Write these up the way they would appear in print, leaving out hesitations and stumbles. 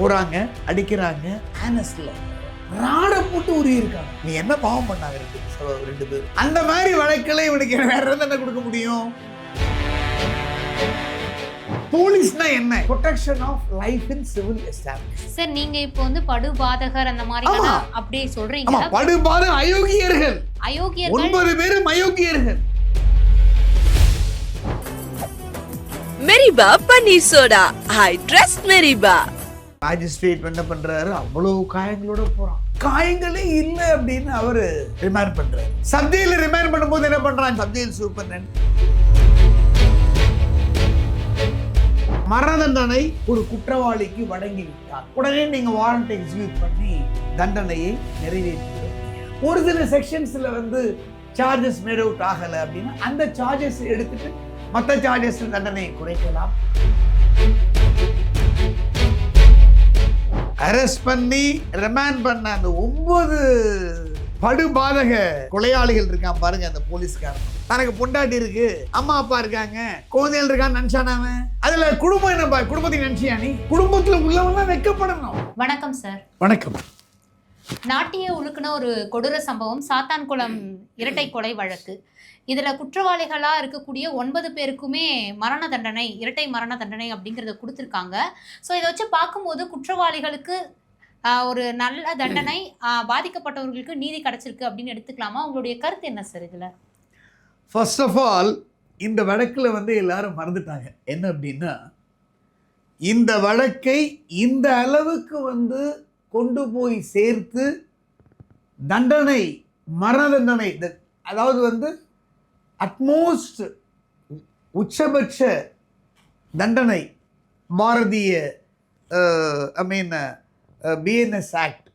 போறாங்க, அடிக்கிறாங்க, ஆனஸ்ட்ல ராட போட்டு உருவி இருக்காங்க. நீ என்ன பாவம் பண்ணாங்க ரெண்டு பேர்? அந்த மாதிரி வழக்கில் இவனுக்கு வேற என்ன கொடுக்க முடியும்? போலீஸ்னா என்ன? Protection of life in civil establishment. Sir நீங்க இப்போ வந்து படுபாதகர் அந்த மாதிரி அப்படியே சொல்றீங்க. ஆமா, படுபாத அயோக்கியர்கள். 9 பேரும் அயோக்கியர்கள். மெரிபா பன்னீர் சோடா. ஐ ட்ரஸ்ட் மெரிபா. மேஜிஸ்ட்ரேட் என்ன பண்றாரு? அவ்வளவு காயங்களோட போறான். காயங்களே இல்ல அப்படின்னு அவரு ரிமைண்ட் பண்றாரு. சப்ஜெயில ரிமைண்ட் பண்ணும்போது என்ன பண்றான்? சப்ஜெயில் சூப்பர்டென்ட் மரண தண்டனை ஒரு குற்றவாளிக்கு வழங்கி விட்டார். உடனே நீங்க வாரண்ட் எக்ஸிக்யூட் பண்ணி தண்டனையை நிறைவேற்றி. ஒரு சில செக்ஷன்ஸ்ல வந்து சார்ஜஸ் மேட் அவுட் ஆகல அப்படின்னா அந்த சார்ஜஸ் எடுத்துட்டு மற்ற சார்ஜஸ் தண்டனை குறைக்கலாம். அரெஸ்ட் பண்ணி ரிமாண்ட் பண்ண அந்த 9 படுபாதக கொலையாளிகள் இருக்கான் பாருங்க. அந்த போலீஸ்காரன் தனக்கு பொண்டாட்டி இருக்கு, அம்மா அப்பா இருக்காங்க, குழந்தைகள் இருக்கான்னு நினைச்சானாம. அதுல குடும்பம் என்ன? குடும்பத்தை நினைச்சியா நீ? குடும்பத்துல உள்ளவங்க வெக்கப்படணும். வணக்கம் சார். வணக்கம். நாட்டிய உழுக்குன ஒரு கொடூர சம்பவம் சாத்தான்குளம் இரட்டை கொலை வழக்கு. இதுல குற்றவாளிகளா இருக்கக்கூடிய 9 பேருக்குமே மரண தண்டனை, இரட்டை மரண தண்டனை அப்படிங்கிறத கொடுத்துருக்காங்க. ஸோ இதை வச்சு பார்க்கும்போது குற்றவாளிகளுக்கு ஒரு நல்ல தண்டனை, பாதிக்கப்பட்டவர்களுக்கு நீதி கிடைச்சிருக்கு அப்படின்னு எடுத்துக்கலாமா? உங்களுடைய கருத்து என்ன சார் இதுல? ஃபர்ஸ்ட் ஆஃப் ஆல் இந்த வழக்கில் வந்து எல்லாரும் மறந்துட்டாங்க. என்ன அப்படின்னா, இந்த வழக்கை இந்த அளவுக்கு வந்து கொண்டு போய் சேர்த்து தண்டனை, மரண தண்டனை, அதாவது வந்து அட்மோஸ்ட் உச்சபட்ச தண்டனை பாரதிய BNS ஆக்ட்,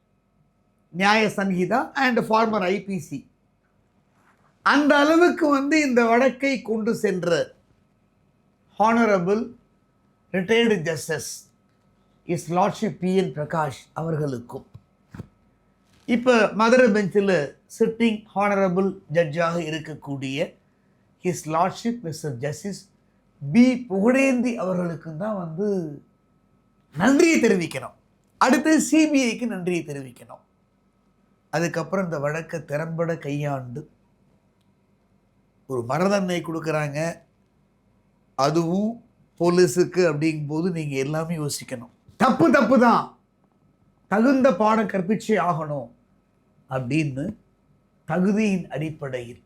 நியாய சங்கீதா அண்ட் ஃபார்மர் IPC, அந்த அளவுக்கு வந்து இந்த வழக்கை கொண்டு சென்ற honourable retired justice his lordship PN Prakash அவர்களுக்கும், இப்போ மதுரை பெஞ்சில் சிட்டிங் ஹானரபிள் ஜட்ஜாக இருக்கக்கூடிய his lordship mister justice B Pugazhendhi அவர்களுக்கும் தான் வந்து நன்றியை தெரிவிக்கணும். அடுத்து CBIக்கு நன்றியை தெரிவிக்கணும். அதுக்கப்புறம் இந்த வழக்கை திறம்பட கையாண்டு ஒரு மரணதண்டனை கொடுக்குறாங்க. அதுவும் போலீஸுக்கு அப்படிங்கும்போது நீங்கள் எல்லாமே யோசிக்கணும். தப்பு தான், தகுந்த பாடம் கற்பிச்சே ஆகணும் அப்படின்னு தகுதியின் அடிப்படையில்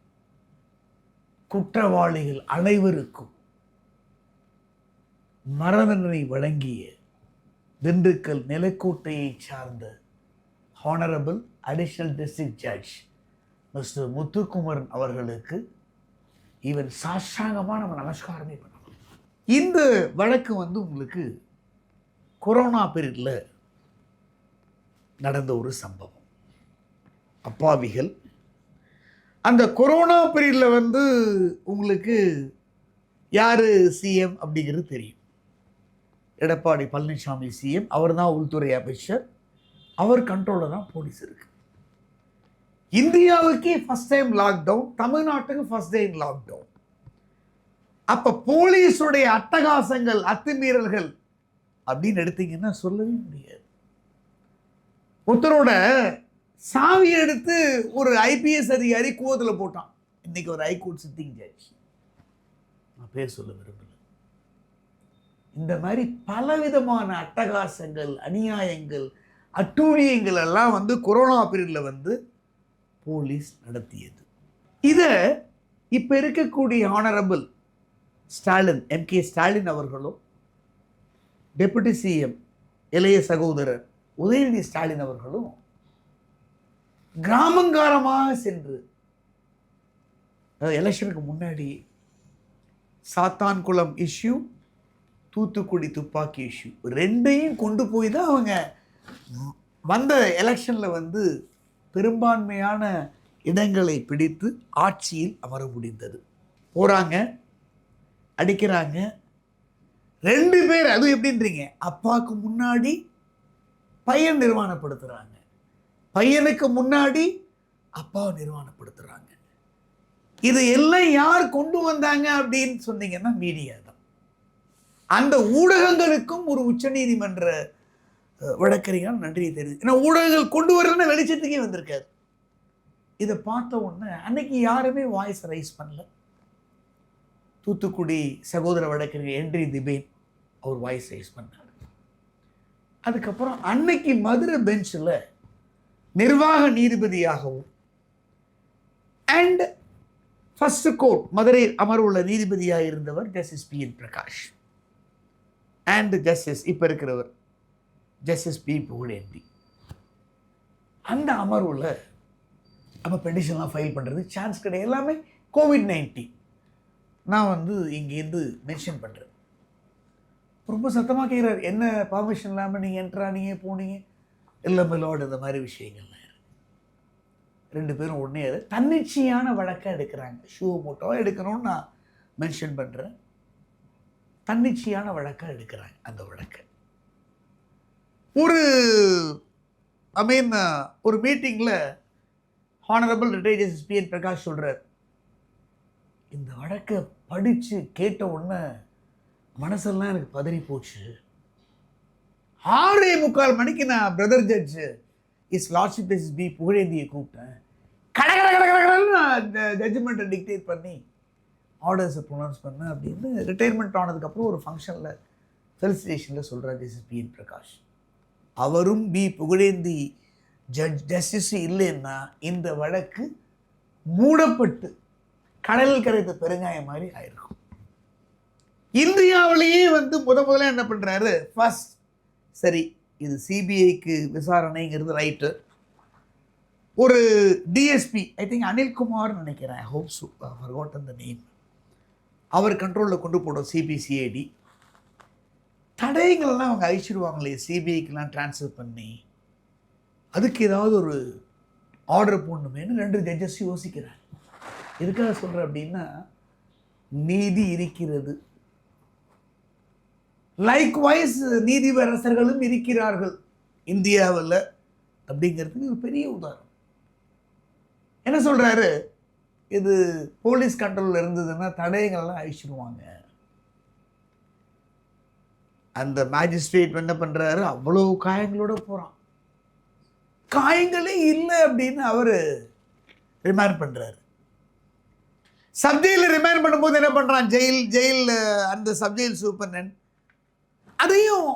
குற்றவாளிகள் அனைவருக்கும் மரணதண்டனை வழங்கிய திண்டுக்கல் நிலக்கோட்டையை சார்ந்த honourable additional district judge mister Muthukumaran அவர்களுக்கு இவன் சாஷ்டாங்கமாக நம்ம நமஸ்காரமே பண்ணணும். இந்த வழக்கு வந்து உங்களுக்கு கொரோனா பீரியடில் நடந்த ஒரு சம்பவம். அப்பாவிகள் அந்த கொரோனா பீரியடில் வந்து உங்களுக்கு யார் சிஎம் அப்படிங்கிறது தெரியும். எடப்பாடி பழனிசாமி சிஎம், அவர் தான் உள்துறை அமைச்சர், அவர் கண்ட்ரோலில் தான் போலீஸ் இருக்கு. இந்தியாவுக்கே ஃபர்ஸ்ட் டைம் லாக்டவுன், தமிழ்நாட்டுக்கு ஃபர்ஸ்ட் டைம் லாக்டவுன். அப்போ போலீஸுடைய அட்டகாசங்கள், அத்துமீறல்கள் அப்படின்னு எடுத்தீங்கன்னா சொல்லவே முடியாது. ஒருத்தரோட சாவி எடுத்து ஒரு IPS அதிகாரி கோவத்தில் போட்டான். இன்னைக்கு ஒரு ஹைகோர்ட் சிட்டிங் ஜட்ஜ், நான் பேர் சொல்ல விரும்பல. இந்த மாதிரி பலவிதமான அட்டகாசங்கள், அநியாயங்கள், அட்டூழியங்கள் எல்லாம் வந்து கொரோனா பீரியடில் வந்து போலீஸ் நடத்தியது. இதை இப்போ இருக்கக்கூடிய ஹானரபிள் ஸ்டாலின், MK ஸ்டாலின் அவர்களும், டெபுட்டி சிஎம் இளைய சகோதரர் உதயநிதி ஸ்டாலின் அவர்களும் கிராமங்காரமாக சென்று, எலெக்ஷனுக்கு முன்னாடி சாத்தான்குளம் இஷ்யூ, தூத்துக்குடி துப்பாக்கி இஷ்யூ ரெண்டையும் கொண்டு போய் தான் அவங்க வந்த எலெக்ஷனில் வந்து பெரும்பான்மையான இடங்களை பிடித்து ஆட்சியில் அமர முடிந்தது. போகிறாங்க, அடிக்கிறாங்க. 2 பேர், அது எப்படின்றீங்க, அப்பாவுக்கு முன்னாடி பையன் நிர்வாணப்படுத்துகிறாங்க, பையனுக்கு முன்னாடி அப்பாவை நிர்வாணப்படுத்துகிறாங்க. இது எல்லாம் யார் கொண்டு வந்தாங்க அப்படின்னு சொன்னீங்கன்னா மீடியா தான். அந்த ஊடகங்களுக்கும் ஒரு உச்சநீதிமன்ற வழக்கறிஞர் நன்றியை தெரியுது. ஏன்னா ஊடகங்கள் கொண்டு வரலன்னா வெளிச்சத்துக்கே வந்திருக்காது. இதை பார்த்த உடனே அன்னைக்கு யாருமே வாய்ஸ் ரைஸ் பண்ணல. தூத்துக்குடி சகோதர வழக்கறிஞர் ஹென்றி திபேன் அவர் வாய்ஸ் ரைஸ் பண்ணார். அதுக்கப்புறம் அன்னைக்கு மதுரை பெஞ்சில் நிர்வாக நீதிபதியாகவும் அண்ட் ஃபர்ஸ்ட் கோர்ட் மதுரை அமர்வுள்ள நீதிபதியாக இருந்தவர் justice PN Prakash and justice இப்போ இருக்கிறவர் ஜஸ்டிஸ் P புகழேந்தி. அந்த அமர்வில் நம்ம பெட்டிஷன்லாம் ஃபைல் பண்ணுறது சான்ஸ் கிடையாது. எல்லாமே COVID-19 நான் இங்கேருந்து மென்ஷன் பண்ணுறேன். ரொம்ப சத்தமாக கேட்குறாரு, என்ன பர்மிஷன் இல்லாமல் நீங்கள் என்ட்ரானீங்க போனீங்க இல்லை மிலோடு, இந்த மாதிரி விஷயங்கள்லாம். 2 பேரும் உடனே தன்னிச்சையான வழக்காக எடுக்கிறாங்க. மோட்டோவாக எடுக்கணும்னு நான் மென்ஷன் பண்ணுறேன். தன்னிச்சையான வழக்காக எடுக்கிறாங்க. அந்த வழக்கை ஒரு மீட்டிங்கில் honourable retired justice PN Prakash சொல்கிறார், இந்த வழக்கை படித்து கேட்ட உடனே மனசெல்லாம் எனக்கு பதறி போச்சு. 6:45 மணிக்கு நான் brother judge is lordship justice B புகழேந்தியை கூப்பிட்டேன். கடகடன்னு நான் ஜட்ஜ்மெண்ட்டை டிக்டேட் பண்ணி ஆர்டர்ஸை ப்ரொனவுன்ஸ் பண்ணேன் அப்படின்னு ரிட்டையர்மெண்ட் ஆனதுக்கப்புறம் ஒரு ஃபங்க்ஷனில் ஃபெலிசிட்டேஷனில் சொல்கிறார் ஜஸ்டிஸ் PN பிரகாஷ். அவரும் B புகழேந்தி ஜஸ்டிஸ் இல்லைன்னா இந்த வழக்கு மூடப்பட்டு கடலில் கரைத்த பெருங்காயம் மாதிரி ஆயிருக்கும். இந்தியாவிலேயே முதல்ல என்ன பண்ணுறாரு, ஃபர்ஸ்ட் சரி இது சிபிஐக்கு விசாரணைங்கிறது ரைட்டு. ஒரு டிஎஸ்பி ஐ திங்க் அனில்குமார் நினைக்கிறேன், I hope so, forgotten the name, அவர் கண்ட்ரோலில் கொண்டு போடும் சிபிசிஐடி. தடயங்கள்லாம் அவங்க அழிச்சிடுவாங்களே சிபிஐக்கெலாம் ட்ரான்ஸ்ஃபர் பண்ணி, அதுக்கு ஏதாவது ஒரு ஆர்டர் போடணுமேனு 2 ஜட்ஜஸ் யோசிக்கிறாங்க. எதுக்காக சொல்கிறேன் அப்படின்னா, நீதி இருக்கிறது, லைக்வைஸ் நீதிபரசர்களும் இருக்கிறார்கள் இந்தியாவில் அப்படிங்கிறதுக்கு ஒரு பெரிய உதாரணம். என்ன சொல்கிறாரு, இது போலீஸ் கண்ட்ரோலில் இருந்ததுன்னா தடயங்கள்லாம் அழிச்சிடுவாங்க. அந்த மேஜிஸ்ட்ரேட் என்ன பண்ணுறாரு, அவ்வளோ காயங்களோட போகிறான். காயங்களே இல்லை அப்படின்னு அவர் ரிமாண்ட் பண்ணுறாரு. சப்ஜெயிலில் ரிமாண்ட் பண்ணும்போது என்ன பண்ணுறான், ஜெயில் அந்த சப்ஜெயில் சூப்பர்டென்ட் அதையும்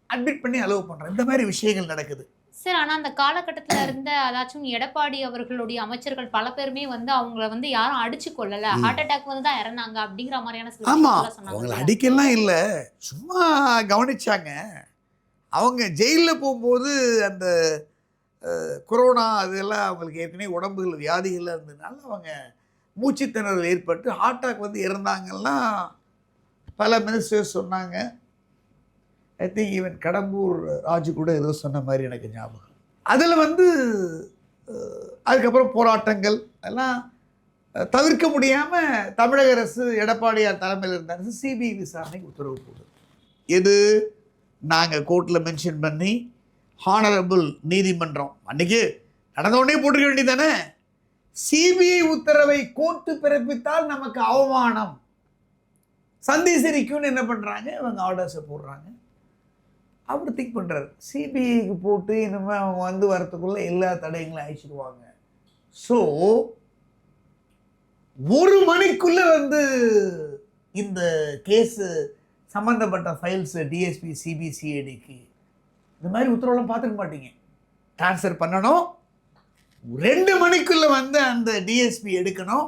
அட்மிட் பண்ணி அலோவ் பண்ணுறான். இந்த மாதிரி விஷயங்கள் நடக்குது சார். ஆனால் அந்த காலகட்டத்தில் இருந்த அதாச்சும் எடப்பாடி அவர்களுடைய அமைச்சர்கள் பல பேருமே அவங்கள யாரும் அடிச்சு கொள்ளலை, ஹார்ட் அட்டாக் தான் இறந்தாங்க அப்படிங்கிற மாதிரியான. ஆமாம், அவங்களை அடிக்கலாம் இல்லை, சும்மா கவனிச்சாங்க. அவங்க ஜெயிலில் போகும்போது அந்த கொரோனா அதெல்லாம் அவங்களுக்கு ஏற்கனவே உடம்புகள் வியாதிகள்லாம் இருந்ததுனால அவங்க மூச்சுத்திணறல் ஏற்பட்டு ஹார்ட் அட்டாக் இறந்தாங்கன்னா பல மினிஸ்டர்ஸ் சொன்னாங்க. I think even Kadambur Raju கூட ஏதோ சொன்ன மாதிரி எனக்கு ஞாபகம். அதில் அதுக்கப்புறம் போராட்டங்கள் எல்லாம் தவிர்க்க முடியாமல் தமிழக அரசு எடப்பாடியார் தலைமையில் இருந்த அரசு சிபிஐ விசாரணைக்கு உத்தரவு போடுது. எது நாங்கள் கோர்ட்டில் மென்ஷன் பண்ணி ஹானரபிள் நீதிமன்றம் அன்றைக்கி நடந்தோடனே போட்டுக்க வேண்டியதானே. சிபிஐ உத்தரவை கோர்ட்டு பிறப்பித்தால் நமக்கு அவமானம், சந்தேசிரிக்கும்னு என்ன பண்ணுறாங்க, இவங்க ஆர்டர்ஸை போடுறாங்க. அப்படி திங்க் பண்ணுறாரு, சிபிஐக்கு போட்டு இனிமேல் அவங்க வரத்துக்குள்ளே எல்லா தடயங்களும் அழிச்சிடுவாங்க. ஸோ 1 மணிக்குள்ளே இந்த கேஸு சம்மந்தப்பட்ட ஃபைல்ஸு டிஎஸ்பி சிபிசிஐடிக்கு இந்த மாதிரி உத்தரவுலாம் பார்த்துக்க மாட்டீங்க, ட்ரான்ஸ்ஃபர் பண்ணணும். 2 மணிக்குள்ளே அந்த டிஎஸ்பி எடுக்கணும்,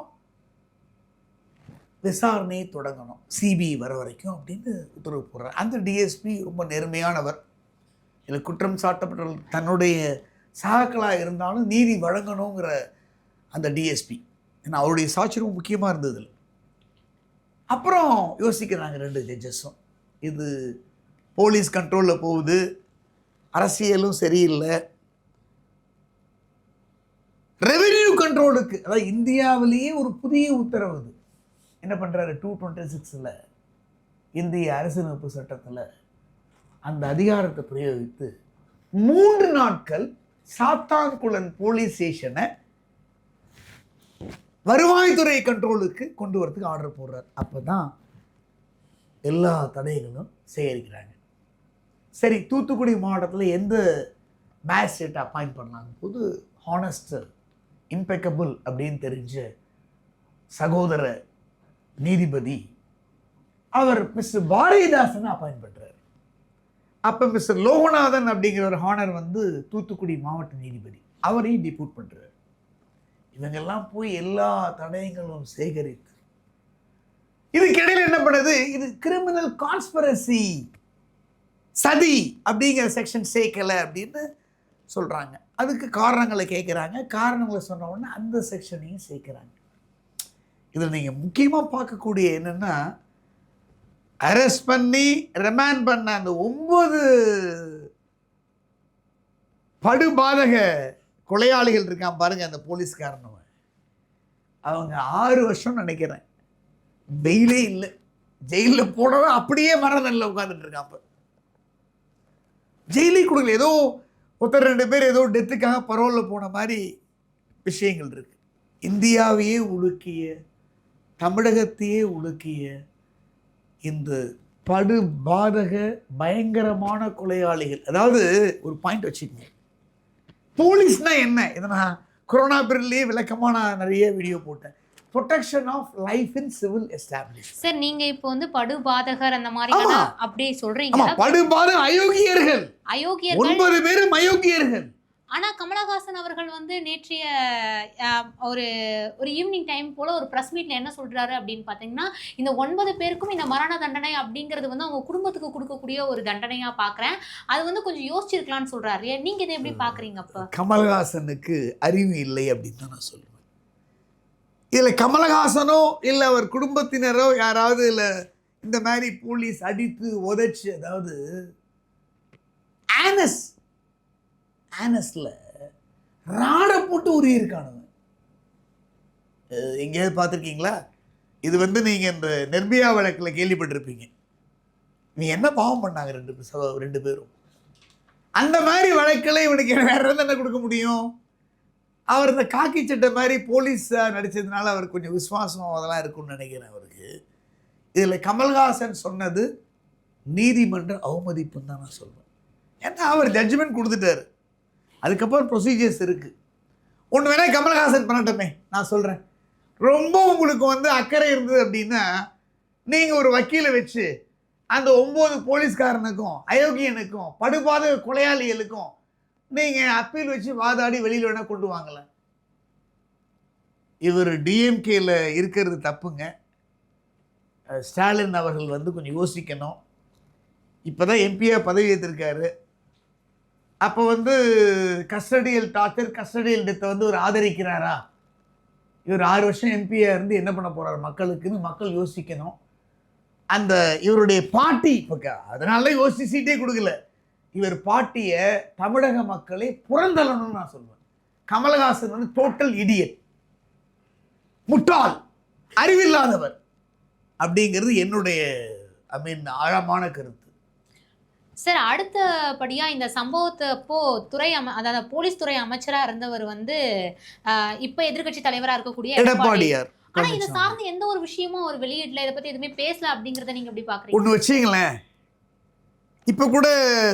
விசாரணையை தொடங்கணும் சிபிஐ வர வரைக்கும் அப்படின்னு உத்தரவு போடுறார். அந்த டிஎஸ்பி ரொம்ப நேர்மையானவர். இதில் குற்றம் சாட்டப்பட்டவர்கள் தன்னுடைய சகாக்களாக இருந்தாலும் நீதி வழங்கணுங்கிற அந்த டிஎஸ்பி, ஏன்னா அவருடைய சாட்சி ரொம்ப முக்கியமாக இருந்தது. அப்புறம் யோசிக்கிறாங்க 2 ஜட்ஜஸும், இது போலீஸ் கண்ட்ரோலில் போகுது, அரசியலும் சரியில்லை, ரெவென்யூ கண்ட்ரோலுக்கு, அதாவது இந்தியாவிலேயே ஒரு புதிய உத்தரவு. என்ன பண்ணுறாரு, 226 இந்திய அரசியலமைப்பு சட்டத்தில் அந்த அதிகாரத்தை பிரயோகித்து 3 நாட்கள் சாத்தான்குளம் போலீஸ் ஸ்டேஷனை வருவாய்த்துறை கண்ட்ரோலுக்கு கொண்டு வரதுக்கு ஆர்டர் போடுறார். அப்போ தான் எல்லா தடைகளும் சேகரிக்கிறாங்க. சரி, தூத்துக்குடி மாவட்டத்தில் எந்த மேஜிஸ்ட்ரேட் அப்பாயிண்ட் பண்ணாங்க போது ஹானஸ்ட் இம்பெக்கபிள் அப்படின்னு தெரிஞ்ச சகோதர நீதிபதி அவர் மிஸ்டர் பாரதிதாசன் அப்பாயிண்ட் பண்ணுறாரு. அப்போ மிஸ்டர் லோகநாதன் அப்படிங்கிற ஒரு ஹானர் வந்து தூத்துக்குடி மாவட்ட நீதிபதி, அவரையும் டிபூட் பண்ணுறாரு. இவங்கெல்லாம் போய் எல்லா தடயங்களும் சேகரித்து இதுக்கிடையில் என்ன பண்ணுது, இது கிரிமினல் கான்ஸ்பிரசி, சதி அப்படிங்கிற செக்ஷன் சேர்க்கலை அப்படின்னு சொல்கிறாங்க. அதுக்கு காரணங்களை கேட்குறாங்க. காரணங்களை சொன்ன உடனே அந்த செக்ஷனையும் சேர்க்குறாங்க. இதில் நீங்கள் முக்கியமாக பார்க்கக்கூடிய என்னென்னா, அரெஸ்ட் பண்ணி ரிமாண்ட் பண்ண அந்த 9 படுபாதக கொலையாளிகள் இருக்கான் பாருங்க, அந்த போலீஸ்காரனவன், அவங்க 6 வருஷம் நினைக்கிறேன் பெயிலே இல்லை, ஜெயிலில் போனவன் அப்படியே மரணதண்டனையில் உட்காந்துட்டு இருக்கான். அப்போ ஜெயிலே கொடுக்கல, ஏதோ ஒருத்தர் 2 பேர் ஏதோ டெத்துக்காக பரோலில் போன மாதிரி விஷயங்கள் இருக்கு. இந்தியாவையே உலுக்கிய, தமிழகத்தையே உலுக்கிய இந்த படுபாதக பயங்கரமான கொலையாளிகள். அதாவது ஒரு பாயிண்ட் வச்சுக்கோங்க, போலீஸ்னா என்ன, இதை நான் கொரோனா பீரியட்லேயே விளக்கமாக நான் நிறைய வீடியோ போட்டேன். Protection of life in civil establishment. Sir, நீங்க இப்போ வந்து படுபாதகர் அந்த மாதிரி அப்படி சொல்றீங்க. படுபாதக அயோக்கியர்கள், 9 பேரும் அயோக்கியர்கள். ஆனா கமலஹாசன் அவர்கள் வந்து நேற்றைய ஒரு ஈவினிங் டைம் போல ஒரு பிரஸ் மீட்ல என்ன சொல்றாரு அப்படின்னு பாத்தீங்கன்னா, இந்த 9 பேருக்கும் இந்த மரண தண்டனை அப்படிங்கிறது வந்து அவங்க குடும்பத்துக்கு கொடுக்கக்கூடிய ஒரு தண்டனையா பாக்குறேன், அது வந்து கொஞ்சம் யோசிச்சிருக்கலாம்னு சொல்றாரு. நீங்க இதை எப்படி பாக்குறீங்க? அப்ப கமலஹாசனுக்கு அறிவு இல்லை அப்படின்னு தான் நான் சொல்லுவேன். இதுல கமலஹாசனோ இல்ல அவர் குடும்பத்தினரோ யாராவது இல்ல இந்த மாதிரி போலீஸ் அடித்து உதைச்சு, அதாவது ஆனஸ்ல ராடை போட்டு உருகிருக்கானுங்க. எங்கேயாவது பார்த்துருக்கீங்களா? இது வந்து நீங்கள் இந்த நிர்பயா வழக்கில் கேள்விப்பட்டிருப்பீங்க. நீ என்ன பாவம் பண்ணாங்க 2 பேரும். அந்த மாதிரி வழக்கில் இவனுக்கு வேற என்ன கொடுக்க முடியும்? அவர் இந்த காக்கி சட்டை மாதிரி போலீஸ் நடித்ததுனால அவருக்கு கொஞ்சம் விசுவாசம் அதெல்லாம் இருக்குன்னு நினைக்கிறேன் அவருக்கு. இதில் கமல்ஹாசன் சொன்னது நீதிமன்ற அவமதிப்புன்னு தான் நான் சொல்வேன். ஏன்னா அவர் ஜட்ஜ்மெண்ட் கொடுத்துட்டாரு, அதுக்கப்புறம் ப்ரொசீஜர்ஸ் இருக்குது. ஒன்று வேணால் கமல்ஹாசன் பண்ணட்டமே, நான் சொல்கிறேன். ரொம்ப உங்களுக்கு வந்து அக்கறை இருந்தது அப்படின்னா நீங்கள் ஒரு வக்கீலை வச்சு அந்த 9 போலீஸ்காரனுக்கும் அயோக்கியனுக்கும் படுபாத கொலையாளிகளுக்கும் நீங்கள் அப்பீல் வச்சு வாதாடி வெளியில் வேணால் கொண்டு வாங்கல. இவர் டிஎம்கேல இருக்கிறது தப்புங்க. ஸ்டாலின் அவர்கள் வந்து கொஞ்சம் யோசிக்கணும். இப்போ தான் எம்பியாக பதவி ஏற்றிருக்காரு. அப்போ வந்து கஸ்டடியல் டார்ச்சர், கஸ்டடியல் டெத்தை வந்து ஒரு ஆதரிக்கிறாரா? இவர் 6 வருஷம் எம்பியாக இருந்து என்ன பண்ண போகிறார் மக்களுக்குன்னு மக்கள் யோசிக்கணும். அந்த இவருடைய பாட்டி இப்போ அதனால யோசிச்சு சீட்டே கொடுக்கல. இவர் பாட்டியை தமிழக மக்களை புறந்தள்ளணும்னு நான் சொல்லுவேன். கமல்ஹாசன் வந்து டோட்டல் இடியட், முட்டாள், அறிவில்லாதவர் அப்படிங்கிறது என்னுடைய ஆழமான கருத்து. சார், அடுத்தபடியா இந்த சம்பவத்தப்போ அதாவது போலீஸ் துறை அமைச்சரா இருந்தவர் வந்து இப்ப எதிர்கட்சி தலைவரா இருக்கக்கூடிய எடப்பாடியார். ஆனா இதை சார்ந்து எந்த ஒரு விஷயமும் அவர் வெளியிடல, இதை பத்தி எதுவுமே பேசல அப்படிங்கறத நீங்க எப்படி பாக்குறீங்க? ஒண்ணு வச்சுங்களேன், இப்ப கூட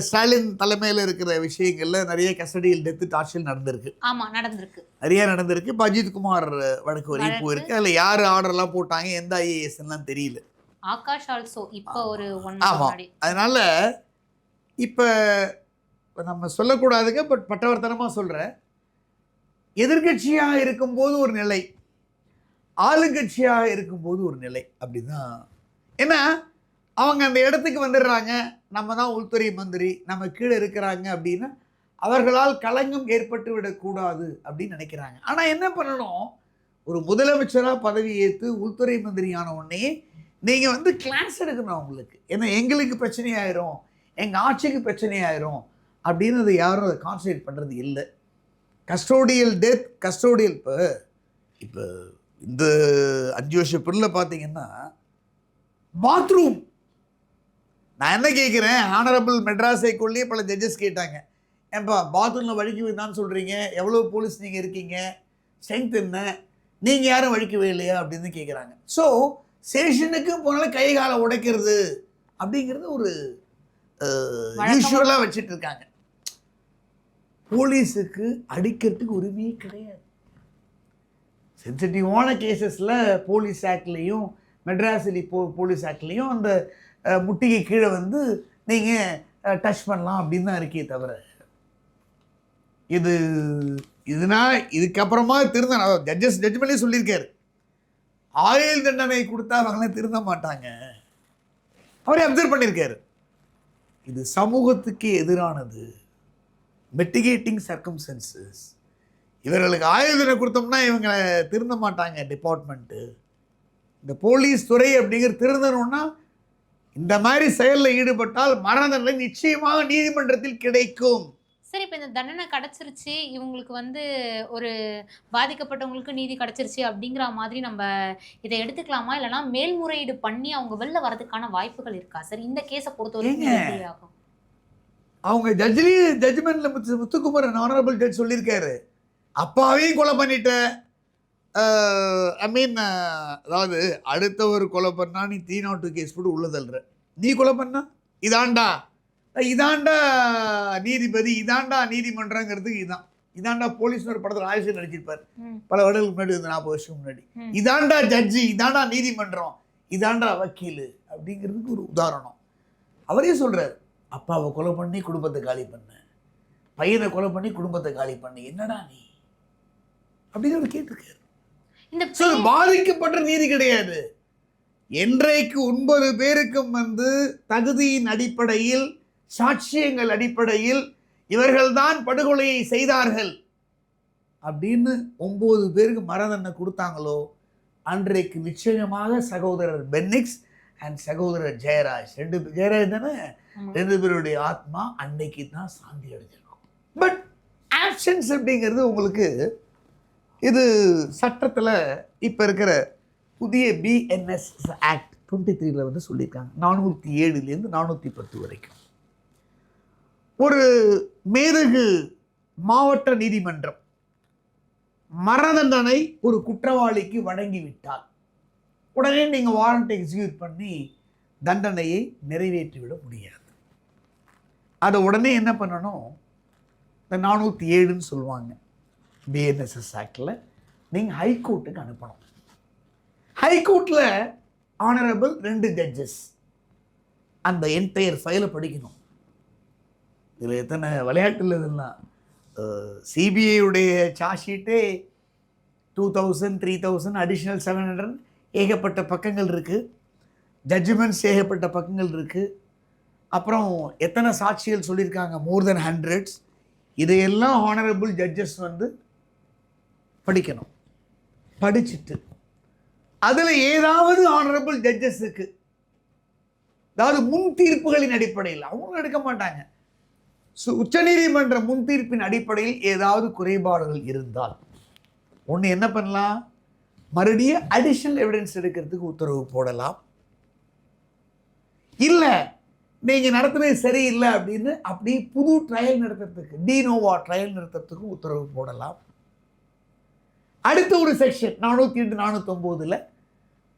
ஸ்டாலின் தலைமையில் இருக்கிற விஷயங்கள்ல நிறைய கஸ்டடியல் டெத்து டார்ச்சர் நடந்திருக்கு. ஆமா, நடந்திருக்கு, நிறைய நடந்திருக்கு. அஜித் குமார் வழக்கு வரைக்கும் போயிருக்கு. அதுல யாரு ஆர்டர்லாம் போட்டாங்க, எந்த ஐஏஎஸ் எல்லாம் தெரியல. ஆகாஷ் ஆல்சோ இப்ப ஒரு 1 month முன்னாடி. அதனால இப்போ நம்ம சொல்லக்கூடாதுங்க, பட் பட்டவர்த்தனமாக சொல்கிறேன். எதிர்கட்சியாக இருக்கும்போது ஒரு நிலை, ஆளுங்கட்சியாக இருக்கும்போது ஒரு நிலை அப்படிதான். ஏன்னா அவங்க அந்த இடத்துக்கு வந்துடுறாங்க, நம்ம தான் உள்துறை மந்திரி, நம்ம கீழே இருக்கிறாங்க அப்படின்னா அவர்களால் களங்கம் ஏற்பட்டு விடக்கூடாது அப்படின்னு நினைக்கிறாங்க. ஆனால் என்ன பண்ணணும், ஒரு முதலமைச்சராக பதவி ஏற்று உள்துறை மந்திரியான உடனே நீங்கள் வந்து கிளாஸ் எடுக்கணும் அவங்களுக்கு. ஏன்னா எங்களுக்கு பிரச்சனையாயிரும், எங்கள் ஆட்சிக்கு பிரச்சனையாயிரும் அப்படின்னு யாரும் அதை கான்சன்ட்ரேட் பண்ணுறது இல்லை. கஸ்டோடியல் டெத், கஸ்டோடியல் இப்போ இந்த 5 வருஷ பிரிவில் பார்த்தீங்கன்னா பாத்ரூம், நான் என்ன கேட்குறேன், ஆனரபிள் மெட்ராஸ் ஹைகோர்ட்லேயே பல ஜட்ஜஸ் கேட்டாங்க, ஏன்பா பாத்ரூமில் வழிக்கு வைதான்னு சொல்கிறீங்க, எவ்வளோ போலீஸ் நீங்கள் இருக்கீங்க, ஸ்ட்ரென்த் என்ன, நீங்கள் யாரும் வழிக்கவே இல்லையா அப்படின்னு கேட்குறாங்க. ஸோ ஸ்டேஷனுக்கு போனாலும் கை காலை உடைக்கிறது அப்படிங்கிறது ஒரு யூஸ்வலாக வச்சுட்டு இருக்காங்க. போலீஸுக்கு அடிக்கிறதுக்கு உரிமையே கிடையாது. சென்சிட்டிவான கேசஸில் போலீஸ் ஆக்ட்லேயும் மெட்ராஸிலி போலீஸ் ஆக்ட்லேயும் அந்த முட்டிகை கீழே வந்து நீங்கள் டச் பண்ணலாம் அப்படின்னு தான் இருக்கே தவிர, இதுக்கப்புறமா ஜட்ஜ்மெண்ட்லேயே சொல்லியிருக்காரு, ஆயுள் தண்டனை கொடுத்தா அவங்களாம் திருந்த மாட்டாங்க. அவரே அப்சர்வ் பண்ணியிருக்காரு. இது சமூகத்துக்கு எதிரானது, மெட்டிகேட்டிங் சர்க்கம்ஸ்டன்சஸ். இவர்களுக்கு ஆயுள் தண்டனை கொடுத்தோம்னா இவங்க திருந்த மாட்டாங்க. டிபார்ட்மெண்ட்டு, இந்த போலீஸ் துறை அப்படிங்கிற திருந்தணும்னா இந்த மாதிரி செயலில் ஈடுபட்டால் மரண தண்டனை நிச்சயமாக நீதிமன்றத்தில் கிடைக்கும். சரி, இப்போ இந்த தண்டனை கிடச்சிருச்சு, இவங்களுக்கு வந்து ஒரு பாதிக்கப்பட்டவங்களுக்கு நீதி கிடச்சிருச்சு அப்படிங்கிற மாதிரி நம்ம இதை எடுத்துக்கலாமா? இல்லைனா மேல்முறையீடு பண்ணி அவங்க வெளில வரதுக்கான வாய்ப்புகள் இருக்கா சார்? இந்த கேஸை பொறுத்தவரைக்கும் எப்படி ஆகும்? அவங்க ஜட்ஜ்மெண்ட்ல முத்துக்குமரன் ஆனரபிள் ஜட்ஜ் சொல்லியிருக்காரு, அப்பாவையும் கொலை பண்ணிட்ட, அதாவது அடுத்த ஒரு கொலை பண்ணா நீ 302 கேஸ் போட்டு உள்ள தள்ளுற, நீ கொலை பண்ணா இதாண்டா நீதிபதி, இதாண்டா நீதிமன்றங்கிறதுக்கு இதாண்டா போலீஸ் ஒரு படத்தில் ஆயுஷ் நடிச்சிருப்பார் பல வருடங்களுக்கு முன்னாடி, 40 வருஷம் முன்னாடி. இதாண்டா ஜட்ஜி, இதாண்டா நீதிமன்றம், இதாண்டா வக்கீல் அப்படிங்கிறதுக்கு ஒரு உதாரணம். அவரே சொல்றாரு, அப்பாவை கொலை பண்ணி குடும்பத்தை காலி பண்ண, பையனை கொலை பண்ணி குடும்பத்தை காலி பண்ண, என்னடா நீ அப்படின்னு அவர் கேட்டிருக்காரு. பாதிக்கப்பட்ட நீதி கிடையாது. என்றைக்கு 9 பேருக்கும் வந்து தகுதியின் அடிப்படையில், சாட்சியங்கள் அடிப்படையில் இவர்கள்தான் படுகொலையை செய்தார்கள் அப்படின்னு 9 பேருக்கு மரண தண்டனை கொடுத்தாங்களோ அன்றைக்கு நிச்சயமாக சகோதரர் பென்னிக்ஸ் அண்ட் சகோதரர் ஜெயராஜ், ஜெயராஜ் தானே, 2 பேருடைய ஆத்மா அன்னைக்கு தான் சாந்தி அடைஞ்சிருக்கும். பட் ஆப்ஷன்ஸ் அப்படிங்கிறது உங்களுக்கு இது சட்டத்தில் இப்போ இருக்கிற புதிய BNS ஆக்ட் 23 வந்து சொல்லியிருக்காங்க. 407 410 வரைக்கும் ஒரு மேதகு மாவட்ட நீதிமன்றம் மரண தண்டனை ஒரு குற்றவாளிக்கு வழங்கிவிட்டால் உடனே நீங்கள் வாரண்ட் எக்ஸிக்யூட் பண்ணி தண்டனையை நிறைவேற்றிவிட முடியாது. அதை உடனே என்ன பண்ணணும், இந்த 407 சொல்லுவாங்க BNSS ஆக்டில், நீங்கள் ஹைகோர்ட்டுக்கு அனுப்பணும். ஹைகோர்ட்டில் ஆனரபிள் 2 ஜட்ஜஸ் அந்த என்டையர் ஃபைலை படிக்கணும். இதில் எத்தனை விளையாட்டில் இதெல்லாம், சிபிஐயுடைய சார்ஜ் ஷீட்டே 2000 3000 அடிஷ்னல் 700 ஏகப்பட்ட பக்கங்கள் இருக்குது. ஜட்ஜ்மெண்ட்ஸ் ஏகப்பட்ட பக்கங்கள் இருக்குது. அப்புறம் எத்தனை சாட்சிகள் சொல்லியிருக்காங்க, மோர் தென் 100. இதையெல்லாம் ஆனரபிள் ஜட்ஜஸ் வந்து படிக்கணும். படிச்சுட்டு அதில் ஏதாவது ஆனரபிள் ஜட்ஜஸுக்கு, அதாவது முன் தீர்ப்புகளின் அடிப்படையில், அவங்க எடுக்க மாட்டாங்க, உச்சநீதிமன்ற முன் தீர்ப்பின் அடிப்படையில் ஏதாவது குறைபாடுகள் இருந்தால் ஒன்று என்ன பண்ணலாம், மறுபடியும் அடிஷனல் எவிடன்ஸ் எடுக்கிறதுக்கு உத்தரவு போடலாம். இல்லை நீங்கள் நடத்துறது சரியில்லை அப்படின்னு அப்படி புது ட்ரையல் நடத்துறதுக்கு, டினோவா ட்ரையல் நடத்துறதுக்கு உத்தரவு போடலாம். அடுத்த ஒரு செக்ஷன் 408 409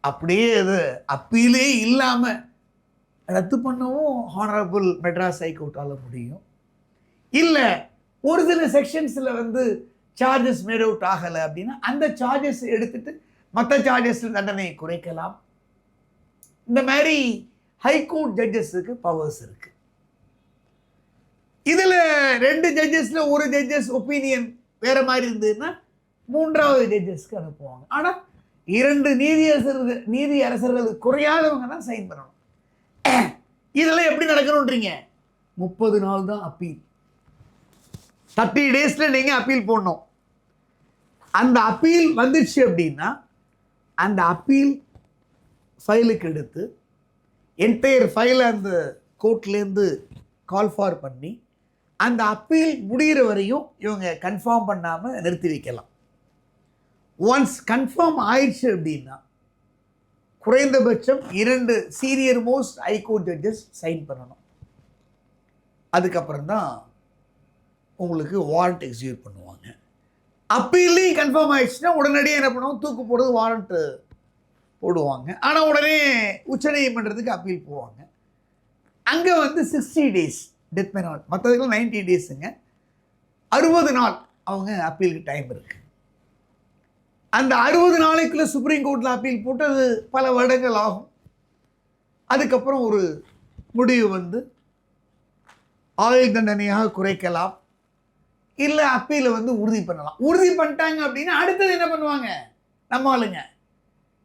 அப்படியே அது அப்பீலே இல்லாமல் ரத்து பண்ணவும் ஹானரபிள் மெட்ராஸ் ஹைகோர்ட்டால் முடியும். இல்லை ஒரு சில செக்ஷன்ஸில் வந்து சார்ஜஸ் மேட் அவுட் ஆகலை அப்படின்னா அந்த சார்ஜஸ் எடுத்துட்டு மற்ற சார்ஜஸில் தண்டனையை குறைக்கலாம். இந்த மாதிரி ஹைகோர்ட் ஜட்ஜஸுக்கு பவர்ஸ் இருக்கு. இதில் 2 ஜட்ஜஸில் ஒரு ஜட்ஜஸ் ஒப்பீனியன் வேற மாதிரி இருந்ததுன்னா 3வது ஜட்ஜஸ்க்கு அனுப்புவாங்க. ஆனால் 2 நீதியரசர்கள் குறையாதவங்க தான் சைன் பண்ணணும். இதெல்லாம் எப்படி நடக்கணுன்றீங்க, 30 நாள் தான் அப்பீல். 30 டேஸில் நீங்கள் அப்பீல் போடணும். அந்த அப்பீல் வந்துச்சு அப்படின்னா அந்த அப்பீல் ஃபைலுக்கு எடுத்து என்டையர் ஃபைலை அந்த கோர்ட்லேருந்து கால் ஃபார் பண்ணி அந்த அப்பீல் முடிகிற வரையும் இவங்க கன்ஃபார்ம் பண்ணாமல் நிறுத்தி வைக்கலாம். ஒன்ஸ் கன்ஃபார்ம் ஆயிடுச்சு அப்படின்னா குறைந்தபட்சம் 2 senior most high court judges sign பண்ணணும். அதுக்கப்புறம் தான் உங்களுக்கு வாரண்ட் எக்ஸிக்யூட் பண்ணுவாங்க. அப்பீல்லையும் கன்ஃபார்ம் ஆயிடுச்சுன்னா உடனடியாக என்ன பண்ணுவாங்க, தூக்கு போடுறது வாரண்ட்டு போடுவாங்க. ஆனால் உடனே உச்சநீதிமன்றத்துக்கு அப்பீல் போவாங்க. அங்கே வந்து 60 days டெத் பெனால்டி, மற்றதுக்கெல்லாம் 90 daysங்க. 60 நாள் அவங்க அப்பீலுக்கு டைம் இருக்கு. அந்த 60 நாளைக்குள்ள சுப்ரீம் கோர்ட்டில் அப்பீல் போட்டு அது பல வருடங்கள் ஆகும். அதுக்கப்புறம் ஒரு முடிவு வந்து ஆயுள் தண்டனையாக குறைக்கலாம், இல்லை அப்பீலை வந்து உறுதி பண்ணலாம். உறுதி பண்ணிட்டாங்க அப்படின்னா அடுத்தது என்ன பண்ணுவாங்க நம்ம ஆளுங்க,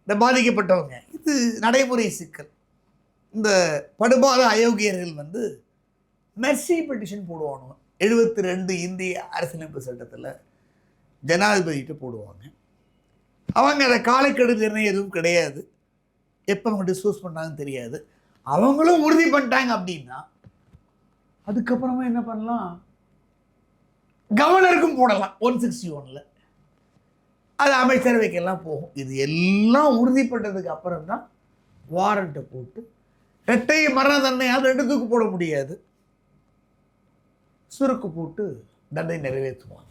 இந்த பாதிக்கப்பட்டவங்க? இது நடைமுறை சிக்கல். இந்த படுபாத அயோக்கியர்கள் வந்து மெர்சி பெட்டிஷன் போடுவாங்க. 72 இந்திய அரசியலமைப்பு சட்டத்தில் ஜனாதிபதிகிட்ட போடுவாங்க. அவங்க அதை காலக்கெடு நிர்ணயம் எதுவும் கிடையாது, எப்போ அவங்க டிஸ்போஸ் பண்ணாங்கன்னு தெரியாது. அவங்களும் உறுதி பண்ணிட்டாங்க அப்படின்னா அதுக்கப்புறமா என்ன பண்ணலாம், கவர்னருக்கும் போடலாம் 161ல், அது அமைச்சரவைக்கெல்லாம் போகும். இது எல்லாம் உறுதிப்பட்டதுக்கு அப்புறம் தான் வாரண்ட்டை போட்டு இரட்டை மரண தண்டனை அது 2 தூக்கு போட முடியாது, சுருக்கு போட்டு தண்டனை நிறைவேற்றுவாங்க.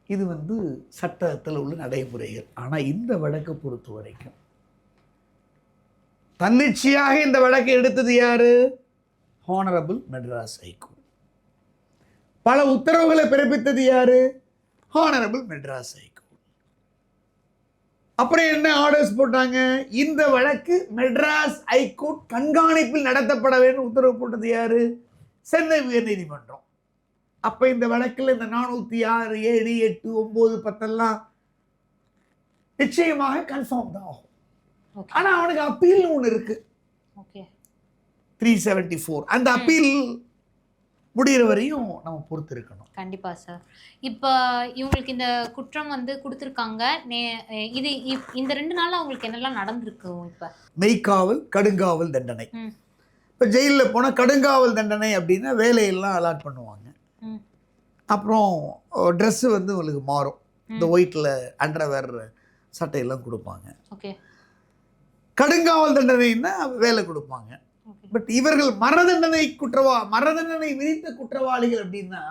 இது வந்து சட்டத்தில் உள்ள நடைமுறைகள். ஆனால் இந்த வழக்கை பொறுத்த வரைக்கும் தன்னிச்சையாக இந்த வழக்கை எடுத்தது யாரு? Honourable Madras high court. பல உத்தரவுகளை பிறப்பித்தது யாரு? Honourable Madras high court. அப்புறம் என்ன ஆர்டர்ஸ் போட்டாங்க? இந்த வழக்கு மெட்ராஸ் ஹைகோர்ட் கண்காணிப்பில் நடத்தப்பட வேண்டும் உத்தரவு போட்டது யாரு? சென்னை உயர்நீதிமன்றம். அப்ப இந்த வழக்கில் இந்த 406, 7, 8, 9, 10 நிச்சயமாக கன்ஃபார்ம் தான் ஆகும். ஆனா அவனுக்கு அப்பீல் ஒன்று இருக்கு, 374. அந்த அப்பீல் முடிகிற வரையும் நம்ம பொறுத்து இருக்கணும். கண்டிப்பா சார். இப்போ இவங்களுக்கு இந்த குற்றம் வந்து கொடுத்துருக்காங்க. இது இந்த 2 நாள்ல அவங்களுக்கு என்னெல்லாம் நடந்திருக்கு? இப்போ மெய்க்காவல், கடுங்காவல் தண்டனை. இப்போ ஜெயிலில் போனால் கடுங்காவல் தண்டனை அப்படின்னா வேலையெல்லாம் அலாட் பண்ணுவாங்க. அப்புறம் ட்ரெஸ்ஸு வந்து உங்களுக்கு மாறும், இந்த ஒயிட்டில் அண்டர்வேர் சட்டையெல்லாம் கொடுப்பாங்க. ஓகே. கடுங்காவல் தண்டனைன்னா வேலை கொடுப்பாங்க. பட் இவர்கள் மரண தண்டனை விதித்த குற்றவாளிகள் அப்படின்னா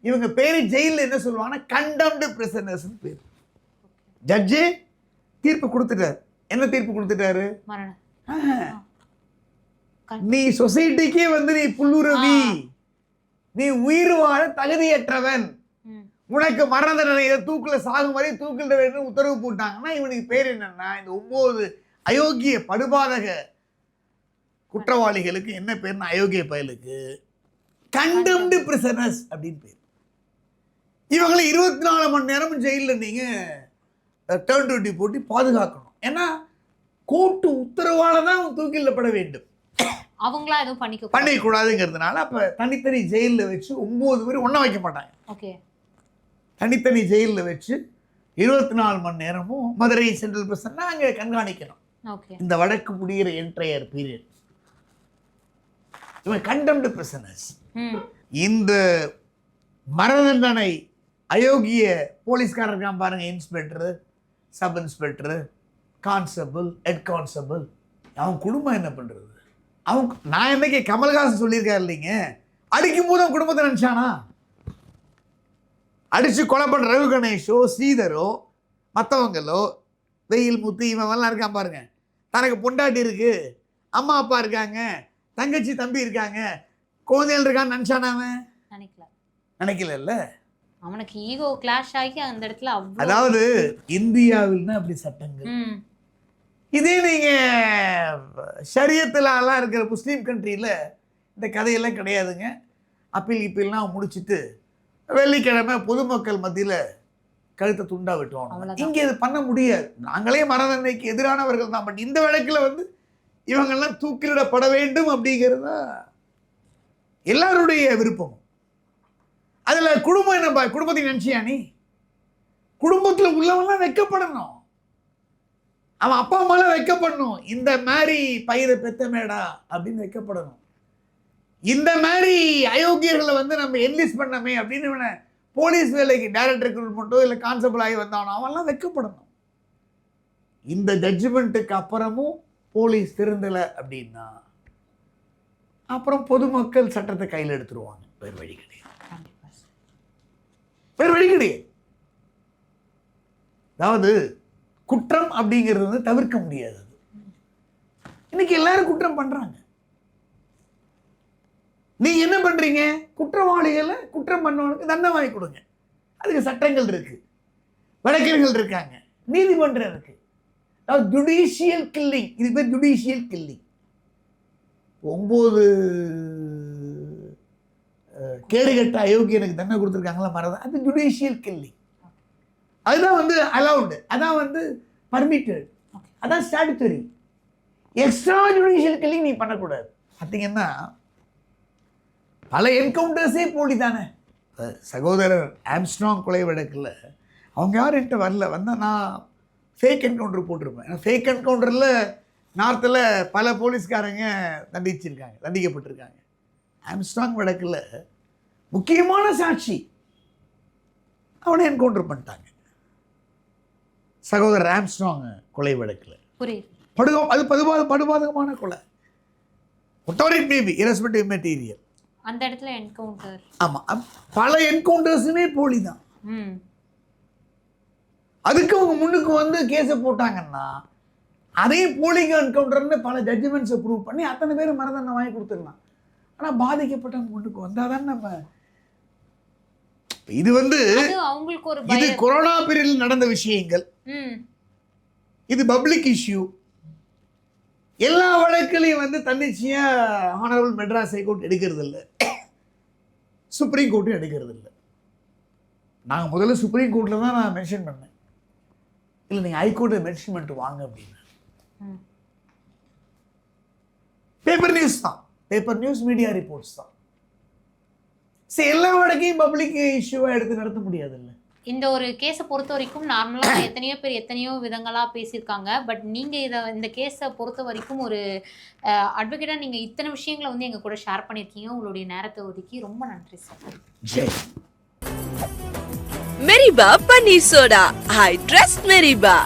இவங்க பேரு ஜெயிலில் என்ன சொல்லுவாங்கன்னா கண்டம்டு பிரிசனர்ஸ் பேர். ஜட்ஜே தீர்ப்பு கொடுத்துட்டாரு. என்ன தீர்ப்பு கொடுத்துட்டாரு? நீ சொசைட்டிக்கே வந்து நீ புல்லுருவி, நீ உயிர் வாழ தகுதியற்றவன், உனக்கு மரண தண்டனை தூக்குல சாகும் வரை தூக்கில் வேண்டும் உத்தரவு போட்டாங்கன்னா இவனுக்கு பேர் என்னன்னா, இந்த 9 அயோக்கிய படுபாதக குற்றவாளிகளுக்கு என்ன பேர்னா, அயோக்கிய பயலுக்கு கண்டம்டு பிரிசனர்ஸ் அப்படின்னு பேர். இவங்களை 24 மணி நேரம் ஜெயிலில் நீங்க டர்ன் டியூட்டி போட்டு பாதுகாக்கணும். ஏன்னா கோர்ட்டு உத்தரவால தான் தூக்கிலப்பட வேண்டும், அவங்களா எதுவும் பண்ணிக்கூடாதுங்கிறதுனால அப்ப தனித்தனி ஜெயிலில் வச்சு 9 பேர் ஒன்றா வைக்க மாட்டாங்க. ஓகே. தனித்தனி ஜெயிலில் வச்சு 24 மணி நேரமும் மதுரை சென்ட்ரல் பிரிசன்னா அங்கே கண்காணிக்கணும். இந்த வழக்கு முடிகிற என்டையர் பீரியட் இவன் கண்டம்டு பிரிசனர்ஸ். இந்த மரண தண்டனை அயோக்கிய போலீஸ்காரர் இருக்கான் பாருங்க, inspector, sub inspector, constable, head constable, அவன் குடும்பம் என்ன பண்றது? அவன் நான் என்னைக்கு கமல்ஹாசன் சொல்லியிருக்காரு இல்லைங்க, அடிக்கும் போது அவன் குடும்பத்தை நினைச்சானா? அடிச்சு கொலை பண்ற ரவி கணேஷோ ஸ்ரீதரோ மற்றவங்களோ வெயில் முத்து இவன்லாம் இருக்கான் பாருங்க, தனக்கு பொண்டாட்டி இருக்கு, அம்மா அப்பா இருக்காங்க, தங்கச்சி தம்பி இருக்காங்க, குழந்தைகள் இருக்கான்னு நினைச்சானா? அவன் நினைக்கல. அவனுக்கு ஈகோ கிளாஷ் ஆகி அந்த இடத்துல. அதாவது இந்தியாவில் தான் அப்படி சட்டங்கள். இதே நீங்க ஷரியத்துல எல்லாம் இருக்கிற முஸ்லீம் கண்ட்ரியில இந்த கதையெல்லாம் கிடையாதுங்க. அப்பீல்லாம் முடிச்சுட்டு வெள்ளிக்கிழமை பொதுமக்கள் மத்தியில் கழுத்தை துண்டா வெட்டுவாங்க. இங்கே இது பண்ண முடியாது. நாங்களே மரண தண்டனைக்கு எதிரானவர்கள் தான். பட் இந்த வழக்கில் வந்து இவங்கெல்லாம் தூக்கிலிடப்பட வேண்டும் அப்படிங்கிறது தான் எல்லாருடைய விருப்பமும். அதில் குடும்பம் என்ன, குடும்பத்தை நினச்சியா நீ? குடும்பத்தில் உள்ளவங்களாம் வைக்கப்படணும், அவன் அப்பா அம்மாலாம் வைக்கப்படணும். இந்த மாதிரி பயிரை பெத்த மேடா அப்படின்னு வைக்கப்படணும். இந்த மாதிரி அயோக்கியர்களை வந்து நம்ம என்லிஸ்ட் பண்ணமே அப்படின்னு இவனை போலீஸ் வேலைக்கு டைரக்ட் ரெக்ரூட்மெண்ட்டோ இல்லை கான்ஸ்டபிள் ஆகி வந்தானோ அவன்லாம் வைக்கப்படணும். இந்த ஜட்ஜ்மெண்ட்டுக்கு அப்புறமும் போலீஸ் திருந்தலை அப்படின்னா அப்புறம் பொதுமக்கள் சட்டத்தை கையில் எடுத்துருவாங்க. வேறு வழி கிடையாது. அதாவது குற்றம் அப்படிங்கிறது வந்து தவிர்க்க முடியாது. இன்னைக்கு எல்லாரும் குற்றம் பண்றாங்க. நீங்க என்ன பண்றீங்க? குற்றவாளிகளை குற்றம் பண்ணவனுக்கு தண்டனை வாங்கி கொடுங்க. அதுக்கு சட்டங்கள் இருக்கு, வழக்கறிஞர்கள் இருக்காங்க, நீதிமன்றம் இருக்கு. அதாவது ஜுடிஷியல் கில்லிங், இது பேர் ஜுடிஷியல் கில்லிங். 9 கேடுகட்ட அயோக்கியனுக்கு தண்டனை கொடுத்துருக்காங்களா மறதான், அது ஜுடிஷியல் கில்லிங். அதுதான் வந்து அலவுடு, அதான் வந்து பர்மிட்டட், அதான் ஸ்டாட்டுட்டரி. எக்ஸ்ட்ரா ஜுடிஷியல் கில்லிங் நீ பண்ணக்கூடாது. பார்த்தீங்கன்னா பல என்கவுண்டர்ஸே போலி தானே. சகோதரர் ஆம்ஸ்ட்ராங் கொலை வழக்கில் அவங்க யாரும் என்கிட்ட வரல, வந்தால் நான் ஃபேக் என்கவுண்டர் போட்டிருப்பேன். ஏன்னா ஃபேக் என்கவுண்டரில் நார்த்தில் பல போலீஸ்காரங்க தண்டிக்கப்பட்டிருக்காங்க. ஆம்ஸ்ட்ராங் வழக்கில் முக்கியமான சாட்சி அவனை என்கவுண்டர் பண்ணிட்டாங்க. சகோதரர் ஆம்ஸ்ட்ராங் கொலை வழக்கில் அது படுபாதகமான கொலை. whatever it may be, irrespective of material. அந்த இடத்துல என்கவுண்டர். ஆமாம், பல என்கவுண்டர்ஸுமே போலி தான். அதுக்கு அவங்க முன்னுக்கு வந்து கேஸை போட்டாங்கன்னா அதே போலிங்க என்கவுண்டர்னு பல ஜட்ஜ்மெண்ட்ஸை ப்ரூவ் பண்ணி அத்தனை பேர் மரணதண்டனை வாங்கி கொடுத்துடலாம். ஆனால் பாதிக்கப்பட்டவங்க முன்னுக்கு வந்தால் தான் நம்ம இது வந்து அவங்களுக்கு ஒரு இது கொரோனா பீரியடில் நடந்த விஷயங்கள், இது பப்ளிக் இஷ்யூ. எல்லா வழக்குலையும் வந்து தன்னிச்சையா ஆனரபிள் மெட்ராஸ் ஹைகோர்ட் எடுக்கிறது இல்லை, சுப்ரீம் கோர்ட்டும் எடுக்கிறது இல்லை. நாங்கள் முதல்ல சுப்ரீம் கோர்ட்டில் தான் நான் மென்ஷன் பண்ணேன், இல்லை நீங்கள் ஹைகோர்ட்டை மென்ஷன் பண்ணிட்டு வாங்க அப்படின்னு. பேப்பர் நியூஸ் தான், பேப்பர் நியூஸ், மீடியா ரிப்போர்ட்ஸ் தான். சரி, எல்லா வழக்கையும் பப்ளிக் இஷ்யூவாக எடுத்து நடத்த முடியாது இல்லை. இந்த ஒரு கேஸை பொறுத்த வரைக்கும் நார்மலாக எத்தனையோ பேர் எத்தனையோ விதங்களாக பேசியிருக்காங்க. பட் நீங்கள் இந்த கேஸை பொறுத்த வரைக்கும் ஒரு அட்வொகேட்டாக நீங்கள் இத்தனை விஷயங்களை வந்து எங்கள் கூட ஷேர் பண்ணியிருக்கீங்க. உங்களுடைய நேரத்தை ஒதுக்கி ரொம்ப நன்றி சார். ஜெய். மெரிபா பன்னீர் சோடா, ஐ ட்ரஸ்ட் மெரிபா.